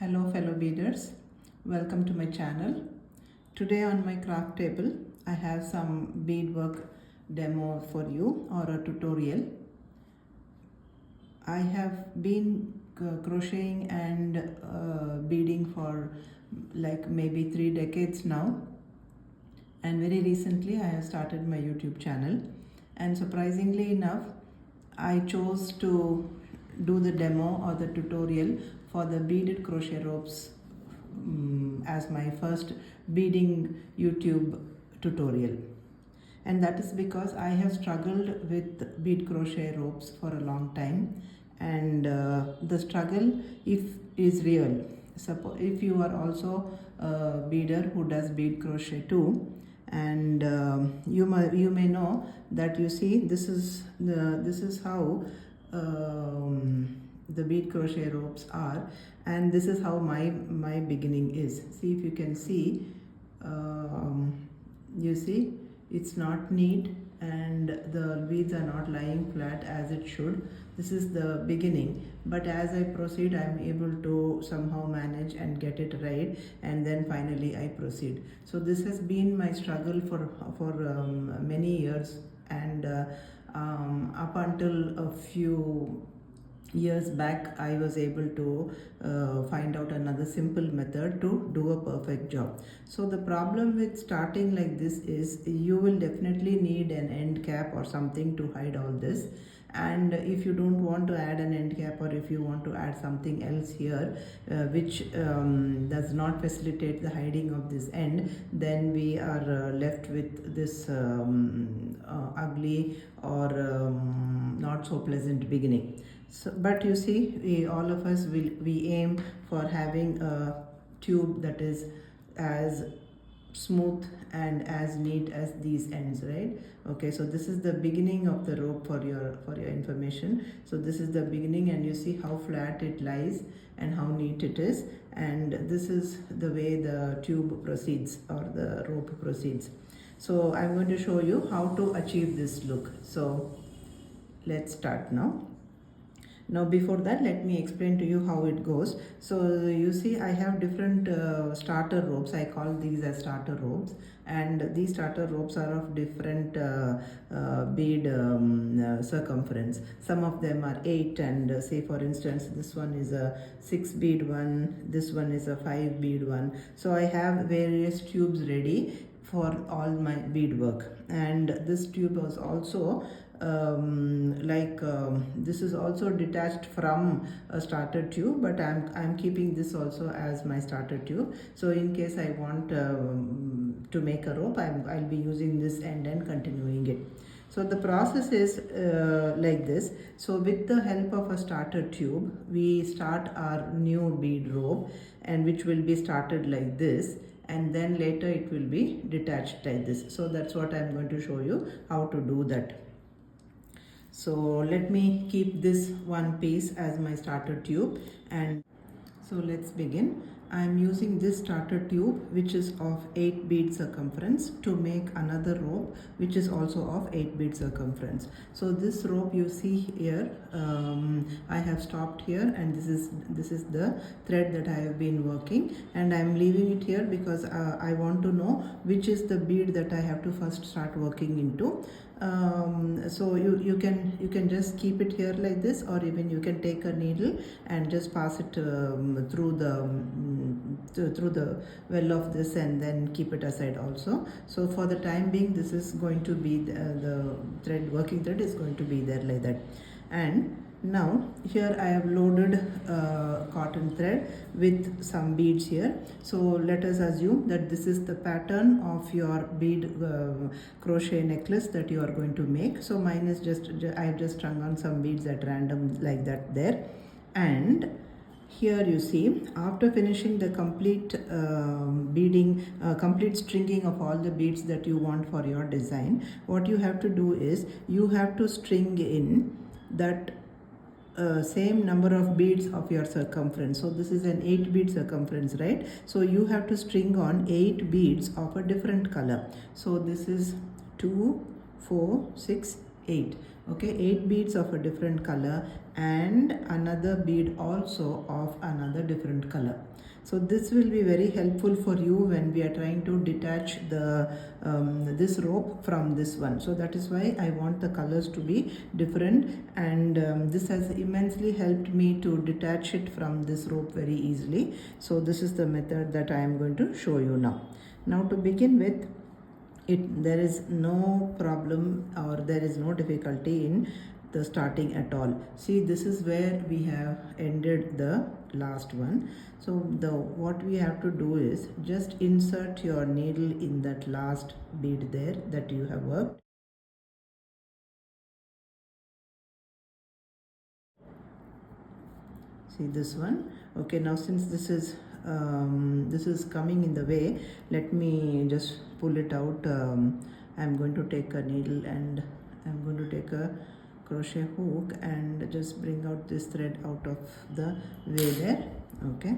Hello fellow beaders, welcome to my channel. Today on my craft table I have some beadwork demo for you or a tutorial. I have been crocheting and beading for like maybe 3 decades now, and very recently I have started my YouTube channel, and surprisingly enough I chose to do the demo or the tutorial for the beaded crochet ropes as my first beading YouTube tutorial. And that is because I have struggled with bead crochet ropes for a long time, and the struggle is real. If you are also a beader who does bead crochet too, and you may know that, you see, this is how the bead crochet ropes are, and this is how my beginning is. See if you can see. You see, it's not neat and the beads are not lying flat as it should. This is the beginning, but as I proceed I'm able to somehow manage and get it right, and then finally I proceed. So this has been my struggle for many years, and up until a few years back I was able to find out another simple method to do a perfect job. So the problem with starting like this is you will definitely need an end cap or something to hide all this, and if you don't want to add an end cap, or if you want to add something else here which does not facilitate the hiding of this end, then we are left with this ugly or not so pleasant beginning. So, but you see, all of us we aim for having a tube that is as smooth and as neat as these ends, right? Okay, so this is the beginning of the rope for your information. So this is the beginning, and you see how flat it lies and how neat it is, and this is the way the tube proceeds or the rope proceeds. So I'm going to show you how to achieve this look. So let's start now. Now before that, let me explain to you how it goes. So you see, I have different starter ropes. I call these as starter ropes, and these starter ropes are of different bead circumference. Some of them are 8, and say for instance this one is a 6 bead one, this one is a 5 bead one. So I have various tubes ready for all my beadwork, and this tube was also this is also detached from a starter tube, but I'm keeping this also as my starter tube. So in case I want to make a rope, I'll be using this end and continuing it. So the process is like this. So with the help of a starter tube, we start our new bead rope, and which will be started like this, and then later it will be detached like this. So that's what I'm going to show you how to do that. So let me keep this one piece as my starter tube, and so let's begin. I am using this starter tube which is of 8 bead circumference to make another rope which is also of 8 bead circumference. So this rope you see here, I have stopped here, and this is the thread that I have been working, and I am leaving it here because I want to know which is the bead that I have to first start working into. So you can just keep it here like this, or even you can take a needle and just pass it through the well of this, and then keep it aside also. So for the time being, this is going to be the thread, working thread is going to be there like that. And now here I have loaded cotton thread with some beads here. So let us assume that this is the pattern of your bead crochet necklace that you are going to make. So mine is I have just strung on some beads at random like that there. And here you see, after finishing the complete beading, complete stringing of all the beads that you want for your design, what you have to do is you have to string in that same number of beads of your circumference. So this is an 8 bead circumference, right? So you have to string on 8 beads of a different color. So this is 2, 4, 6, 8. Okay, 8 beads of a different color and another bead also of another different color. So this will be very helpful for you when we are trying to detach the this rope from this one. So that is why I want the colors to be different, and this has immensely helped me to detach it from this rope very easily. So this is the method that I am going to show you now. Now to begin with, there is no problem or there is no difficulty in the starting at all. See, this is where we have ended the last one. So what we have to do is just insert your needle in that last bead there that you have worked. See this one. Okay, now since this is coming in the way, let me just pull it out. I'm going to take a needle and I'm going to take a crochet hook and just bring out this thread out of the way there. Okay,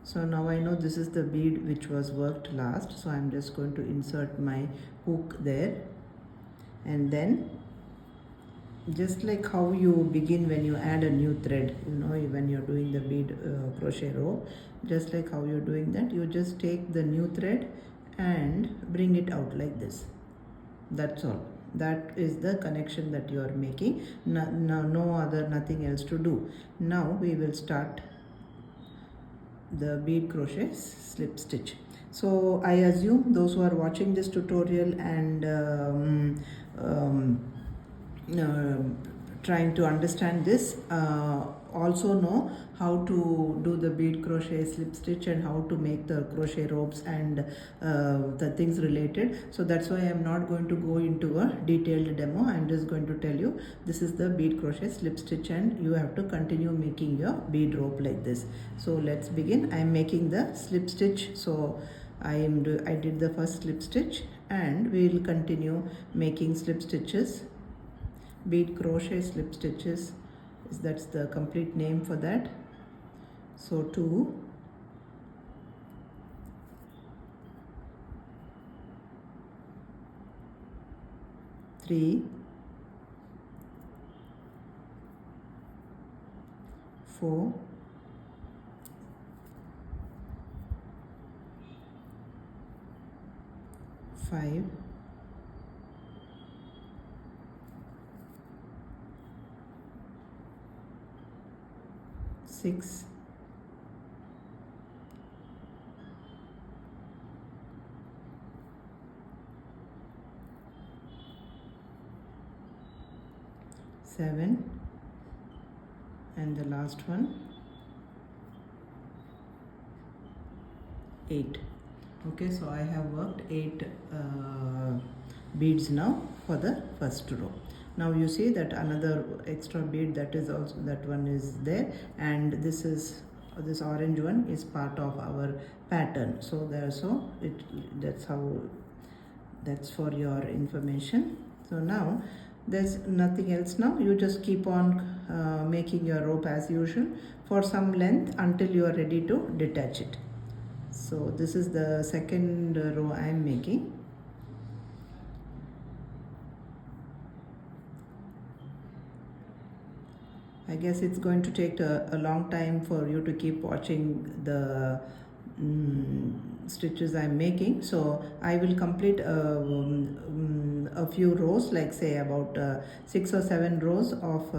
so now I know this is the bead which was worked last, so I'm just going to insert my hook there, and then just like how you begin when you add a new thread, you know, when you're doing the bead crochet row, just like how you're doing that, you just take the new thread and bring it out like this. That's all. That is the connection that you are making. Nothing else to do. Now we will start the bead crochet slip stitch. So I assume those who are watching this tutorial and trying to understand this also know how to do the bead crochet slip stitch and how to make the crochet ropes and the things related. So that's why I'm not going to go into a detailed demo. I'm just going to tell you this is the bead crochet slip stitch and you have to continue making your bead rope like this. So let's begin. I'm making the slip stitch. So I did the first slip stitch and we will continue making slip stitches. Bead crochet slip stitches, that's the complete name for that. So 2, 3, 4, 5, 6, 7, and the last one 8. Okay, so I have worked 8 beads now for the first row. Now you see that another extra bead, that is also, that one is there, and this orange one is part of our pattern. So that's for your information. So now there's nothing else. Now you just keep on making your rope as usual for some length until you are ready to detach it. So this is the second row I am making. I guess it's going to take a long time for you to keep watching the stitches I'm making. So I will complete a few rows, like say about 6 or 7 rows of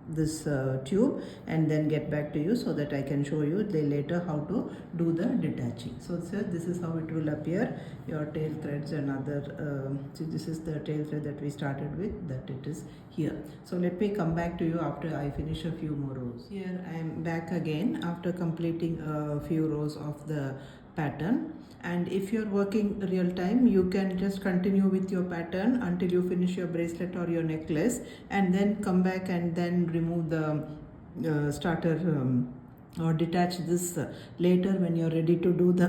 this tube, and then get back to you so that I can show you later how to do the detaching. So this is how it will appear, your tail threads and other see, this is the tail thread that we started with, that it is here. So let me come back to you after I finish a few more rows. Here I am back again after completing a few rows of the pattern. And if you're working real time, you can just continue with your pattern until you finish your bracelet or your necklace, and then come back and then remove the starter or detach this later when you're ready to do the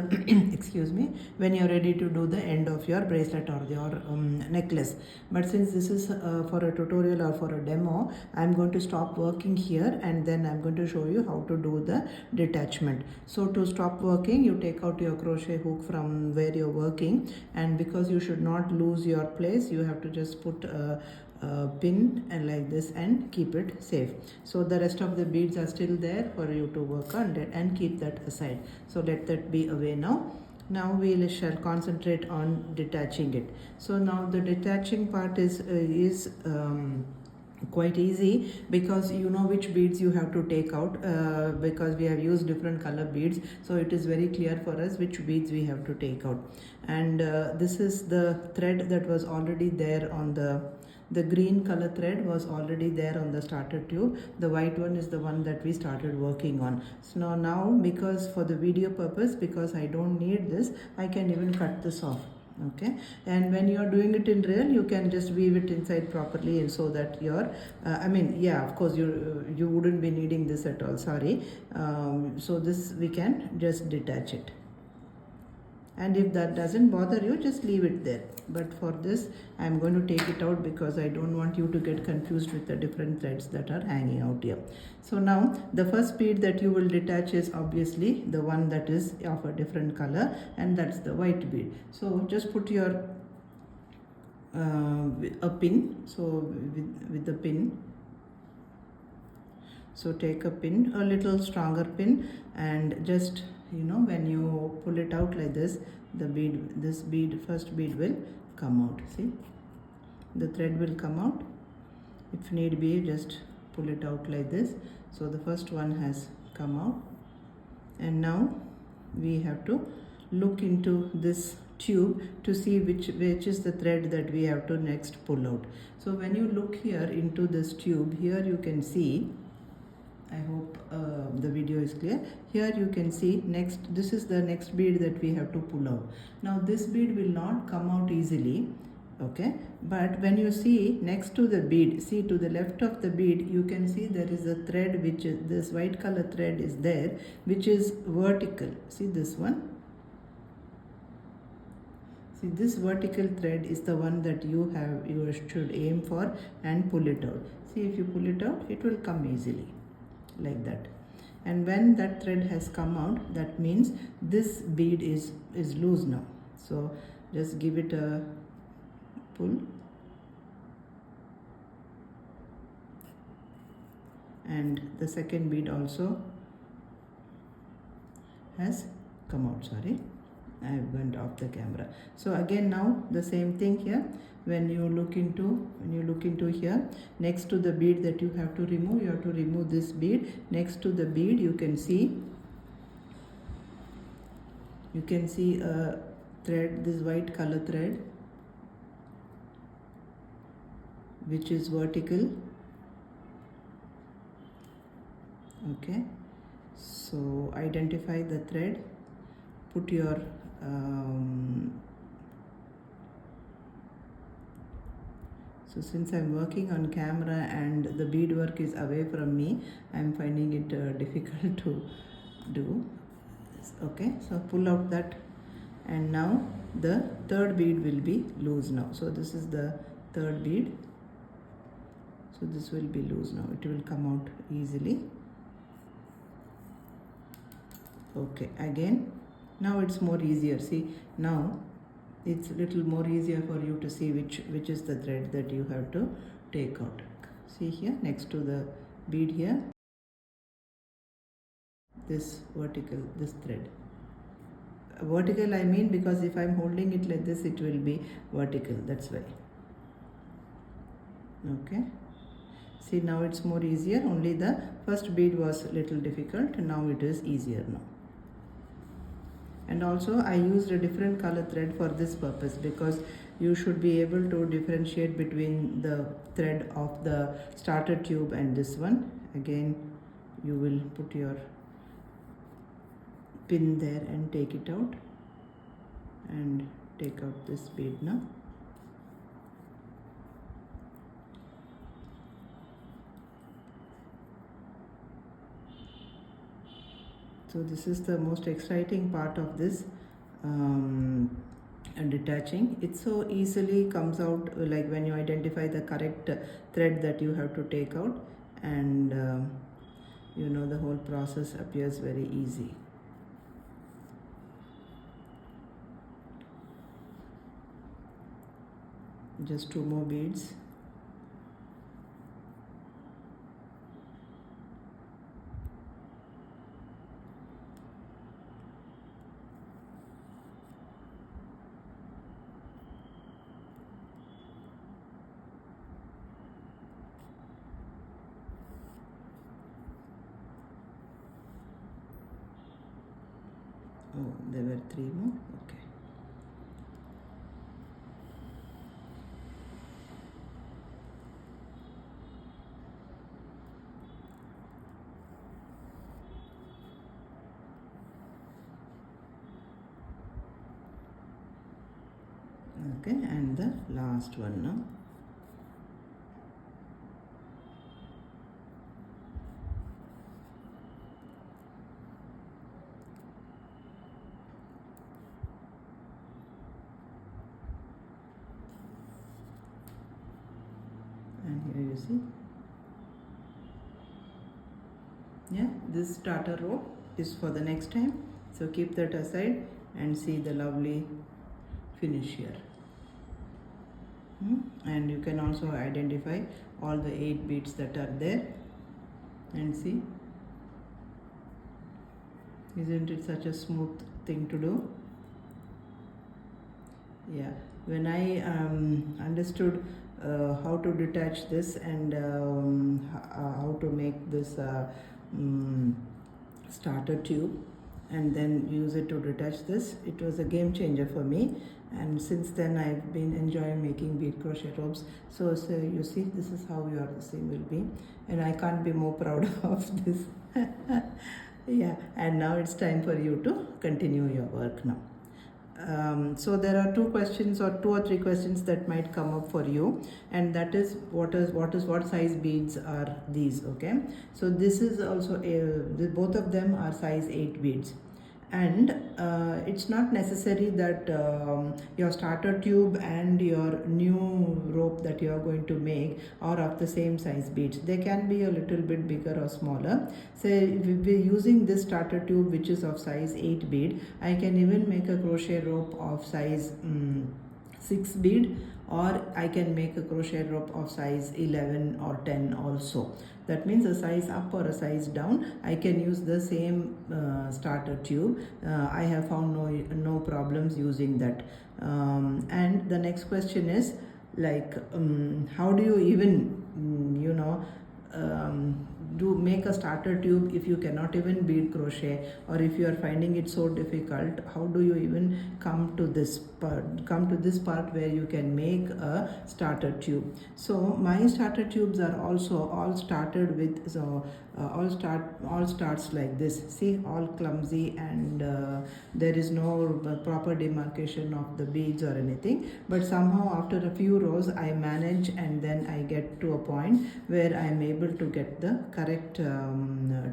excuse me, when you're ready to do the end of your bracelet or your necklace. But since this is for a tutorial or for a demo, I'm going to stop working here and then I'm going to show you how to do the detachment. So to stop working, you take out your crochet hook from where you're working, and because you should not lose your place, you have to just put pin and like this and keep it safe. So the rest of the beads are still there for you to work on it, and keep that aside. So let that be away now. Now we shall concentrate on detaching it. So now the detaching part is quite easy, because you know which beads you have to take out, because we have used different color beads, so it is very clear for us which beads we have to take out. And this is the thread that was already there on the green color thread was already there on the starter tube. The white one is the one that we started working on. So now because for the video purpose, because I don't need this, I can even cut this off. Okay, and when you are doing it in real, you can just weave it inside properly, and so that your I mean, yeah, of course you wouldn't be needing this at all, sorry. So this we can just detach it, and if that doesn't bother you, just leave it there. But for this, I'm going to take it out because I don't want you to get confused with the different threads that are hanging out here. So now the first bead that you will detach is obviously the one that is of a different color, and that's the white bead. So just put your a pin, so with the pin, so take a pin, a little stronger pin, and just, you know, when you pull it out like this, the bead, this bead, first bead will come out. See, the thread will come out. If need be, just pull it out like this. So the first one has come out, and now we have to look into this tube to see which is the thread that we have to next pull out. So when you look here into this tube, here you can see, I hope the video is clear. Here you can see next, this is the next bead that we have to pull out. Now this bead will not come out easily, okay, but when you see next to the bead, see to the left of the bead, you can see there is a thread, which is this white color thread is there, which is vertical. See this one. See, this vertical thread is the one that you should aim for and pull it out. See, if you pull it out, it will come easily like that. And when that thread has come out, that means this bead is loose now. So just give it a pull, and the second bead also has come out. Sorry, I went off the camera. So again, now the same thing here. When you look into here, next to the bead that you have to remove this bead. Next to the bead, you can see a thread, this white color thread, which is vertical. Okay, so identify the thread, put your so since I'm working on camera and the beadwork is away from me, I'm finding it difficult to do. Okay, so pull out that, and now the third bead will be loose now. So this is the third bead, so this will be loose now. It will come out easily. Okay, again, now it's more easier. See, now it's a little more easier for you to see which is the thread that you have to take out. See here, next to the bead here, this vertical, this thread. Vertical I mean, because if I'm holding it like this, it will be vertical, that's why. Okay, see, now it's more easier. Only the first bead was a little difficult, now it is easier now. And also I used a different color thread for this purpose, because you should be able to differentiate between the thread of the starter tube and this one. Again, you will put your pin there and take it out, and take out this bead now. So this is the most exciting part of this and detaching. It so easily comes out, like when you identify the correct thread that you have to take out, and you know, the whole process appears very easy. Just 2 more beads. Oh, there were 3 more. Okay. Okay, and the last one now. And here you see, yeah, this starter row is for the next time, so keep that aside and see the lovely finish here. And you can also identify all the 8 beads that are there, and see, isn't it such a smooth thing to do? Yeah, when I understood how to detach this and how to make this starter tube and then use it to detach this, it was a game changer for me, and since then I've been enjoying making bead crochet ropes. So you see, this is how your thing will be, and I can't be more proud of this. Yeah, and now it's time for you to continue your work now. So there are 2 questions or 2 or 3 questions that might come up for you, and that is what size beads are these? Okay, so this is also both of them are size 8 beads, and it's not necessary that your starter tube and your new rope that you are going to make are of the same size beads. They can be a little bit bigger or smaller. So if we're using this starter tube, which is of size 8 bead, I can even make a crochet rope of size 6 bead, or I can make a crochet rope of size 11 or 10 also. That means a size up or a size down, I can use the same starter tube. I have found no problems using that. And the next question is, like, how do you even you know, do make a starter tube if you cannot even bead crochet, or if you are finding it so difficult? How do you even come to this part where you can make a starter tube? So my starter tubes are also all started with, so all starts like this. See, all clumsy, and there is no proper demarcation of the beads or anything, but somehow after a few rows I manage, and then I get to a point where I am able to get the correct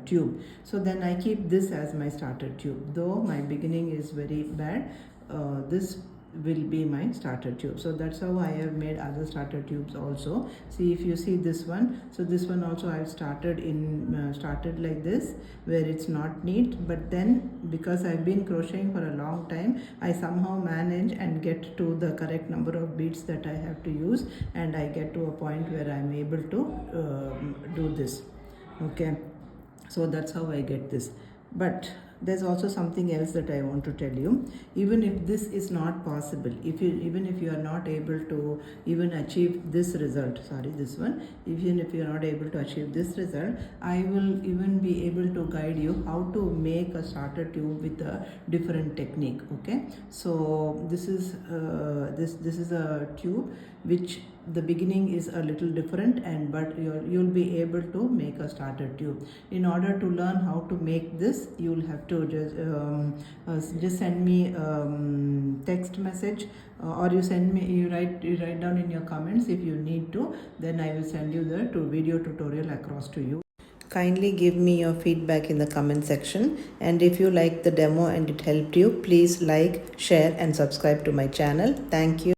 tube. So then I keep this as my starter tube. Though my beginning is very bad, this will be my starter tube. So that's how I have made other starter tubes also. See, if you see this one, so this one also I have started like this, where it's not neat, but then because I've been crocheting for a long time, I somehow manage and get to the correct number of beads that I have to use, and I get to a point where I'm able to do this. Okay, so that's how I get this. But there's also something else that I want to tell you. Even if this is not possible, even if you are not able to even achieve this result, this one, even if you are not able to achieve this result, I will even be able to guide you how to make a starter tube with a different technique. Okay, so this is a tube which the beginning is a little different, and but you'll be able to make a starter tube. In order to learn how to make this, you'll have to just send me text message, or you write down in your comments if you need to. Then I will send you the video tutorial across to you. Kindly give me your feedback in the comment section, and if you like the demo and it helped you, please like, share and subscribe to my channel. Thank you.